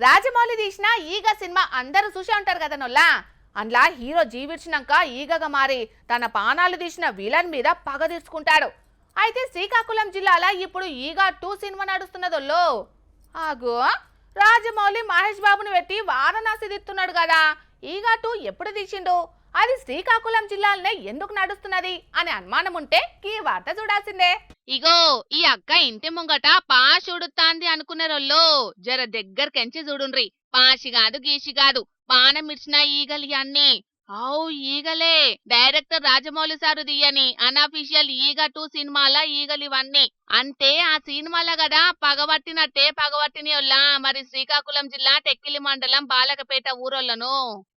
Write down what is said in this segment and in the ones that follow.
రాజమౌళి తీసిన ఈగ సినిమా అందరూ చూసే ఉంటారు కదా నొల్లా. అందులో హీరో జీవించినాక ఈగగా మారి తన పానాలు తీసిన విలన్ మీద పగ తీర్చుకుంటాడు. అయితే శ్రీకాకుళం జిల్లాలో ఇప్పుడు ఈగ 2 సినిమా నడుస్తున్నదొల్లో. ఆగో, రాజమౌళి మహేష్ బాబుని పెట్టి వారణాసి దిస్తున్నాడు కదా. ఈగ 2 ఎప్పుడు తీసిండు, అది శ్రీకాకుళం జిల్లాలోనే ఎందుకు నడుస్తున్నది అని అనుమానం ఉంటే ఈ వార్త చూడాల్సిందే. ఇగో ఈ అక్క ఇంటి ముంగట పాష్ ఉడుతాంది అనుకునేరోళ్ళు జర దగ్గరకెంచి చూడుండ్రి. పాషి కాదు గీషి కాదు, పానం మిర్చిన ఈగలి అన్ని. అవు ఈగలే, డైరెక్టర్ రాజమౌళి సారు దియని అన్అఫీషియల్ ఈగ 2 సినిమాల ఈగలివన్నీ. అంటే ఆ సినిమాల కదా పగబట్టినట్టే పగబట్టినోళ్ళ మరి శ్రీకాకుళం జిల్లా టెక్కిలి మండలం బాలకపేట ఊరోళ్ళను.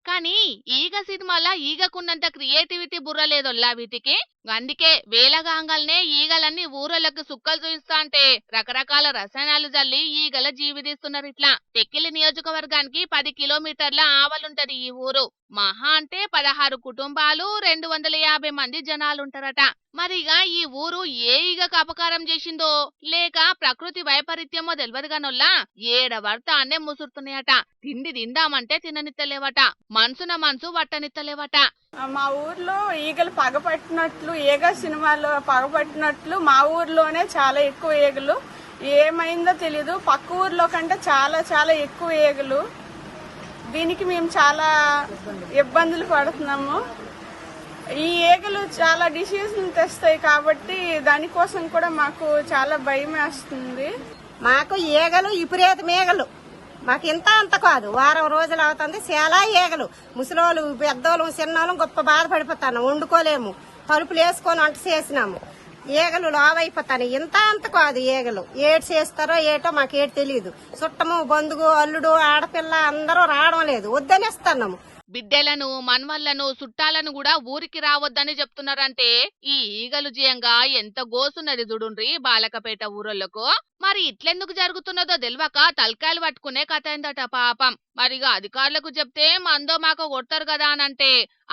కానీ ఈగ సినిమాల ఈగకున్నంత క్రియేటివిటీ బుర్ర లేదొల్లా వీటికి. అందుకే వేలగాంగల్నే ఈగలన్నీ ఊరోళ్ళకి సుక్కలు చూయిస్తా అంటే రకరకాల రసాయనాలు జల్లి ఈగల జీవిదీస్తున్నారు. ఇట్లా టెక్కిలి నియోజకవర్గానికి 10 కిలోమీటర్ల ఆవలుంటది ఈ ఊరు. మహా అంటే 16 కుటుంబాలు, 250 మంది జనాలుంటారట. మరిగా ఈ ఊరు ఏ ఈగకు అపకారం చేసిందో లేక ప్రకృతి వైపరీత్యమో తెలియదుగానొల్లా ఏడవర్త అన్నే ముసురుతున్నాయట. తిండి తిందామంటే తిననిత్తలేవట, మనసున మనసు వట్టనిత్తలేవట. మా ఊర్లో ఈగలు పగపట్టినట్లు, ఈగ సినిమాలో పగపట్టినట్లు మా ఊర్లోనే చాలా ఎక్కువ ఈగలు. ఏమైందో తెలీదు, పక్క ఊర్లో కంటే చాలా చాలా ఎక్కువ ఈగలు. దీనికి మేము చాలా ఇబ్బందులు పడుతున్నాము. ఈ ఈగలు చాలా డిసీజులు తెస్తాయి కాబట్టి దానికోసం కూడా మాకు చాలా భయం వేస్తుంది. మాకు ఈగలు విపరీతం ఈగలు, మాకు ఇంత అంత కాదు, వారం రోజులు అవుతుంది చాలా ఈగలు. ముసలోళ్ళు పెద్దోళ్ళు చిన్నోళ్ళు గొప్ప బాధపడిపోతాను, వండుకోలేము, తలుపులు వేసుకొని వంట చేసినాము. ఈగలు లావైపోతాను, ఇంత అంత కాదు ఈగలు. ఏడు చేస్తారో ఏటో మాకేటి తెలియదు. చుట్టము బంధువు అల్లుడు ఆడపిల్ల అందరూ రావడం లేదు, వద్దనేస్తున్నాము. బిడ్డలను మన్వళ్లను చుట్టాలను కూడా ఊరికి రావద్దని చెప్తున్నారంటే ఈ ఈగలు జీయంగా ఎంత గోసున్నది చూడుండ్రి బాలకపేట ఊరోళ్లకు. మరి ఇట్లెందుకు జరుగుతున్నదో తెలియక తలకాయలు పట్టుకునే కథ అయిందట పాపం. మరిగా అధికారులకు చెప్తే మందో మాకో కొడతారు కదా అనంటే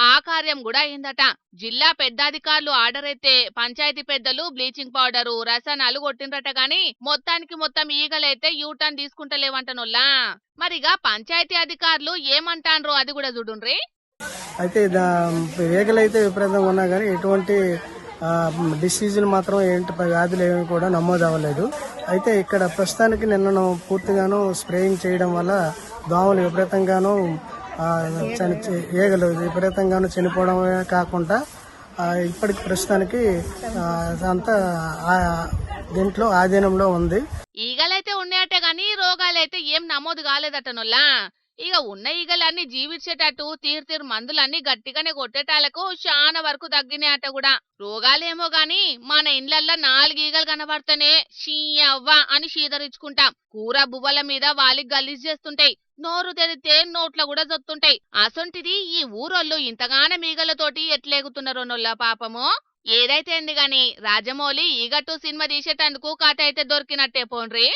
ఆ కార్యం కూడా అయిందట. జిల్లా పెద్ద అధికారులు ఆర్డర్ అయితే పంచాయతీ పెద్దలు బ్లీచింగ్ పౌడరు రసాయనాలు కొట్టిండ్రట గాని మొత్తానికి మొత్తం ఈగలైతే యూటర్న్ తీసుకుంటలేవంటనొల్లా. మరిగా పంచాయతీ అధికారులు ఏమంటాన్రో అది కూడా చూడుండ్రి. అయితే ఈగలైతే విపరీతంగా ఉన్నా కానీ ఎటువంటి డిసీజులు మాత్రం ఏంటి వ్యాధులు ఏమి కూడా నమోదు అవ్వలేదు. అయితే ఇక్కడ ప్రస్తుతానికి నిన్న పూర్తిగాను స్ప్రేయింగ్ చేయడం వల్ల దోమలు విపరీతంగాను ఈగలు విపరీతంగాను చనిపోవడమే కాకుండా ఇప్పటికి ప్రస్తుతానికి అంతా దీంట్లో ఆధీనంలో ఉంది. ఈగలైతే ఉన్నాయట గాని రోగాలైతే ఏం నమోదు కాలేదటనొల్లా. ఇక ఉన్న ఈగలన్నీ జీవించేటట్టు తీరు మందులన్నీ గట్టిగానే కొట్టేటాలకు చాలా వరకు తగ్గినాయట కూడా. రోగాలేమో గాని మన ఇండ్లల్లో 4 ఈగలు కనబడితేనే షీ అవ్వ అని షీదరించుకుంటాం. కూర బువ్వల మీద వాలి గలీజ్ చేస్తుంటాయి, నోరు తెరితే నోట్ల కూడా జొత్తుంటాయి. అసొంటిది ఈ ఊరోళ్ళు ఇంతగానో ఈగలతోటి ఎట్లేగుతున్నారో నొల్లా పాపము. ఏదైతే అంది గాని రాజమౌళి ఈగ 2 సినిమా తీసేటందుకు కథ అయితే దొరికినట్టే పోండ్రి.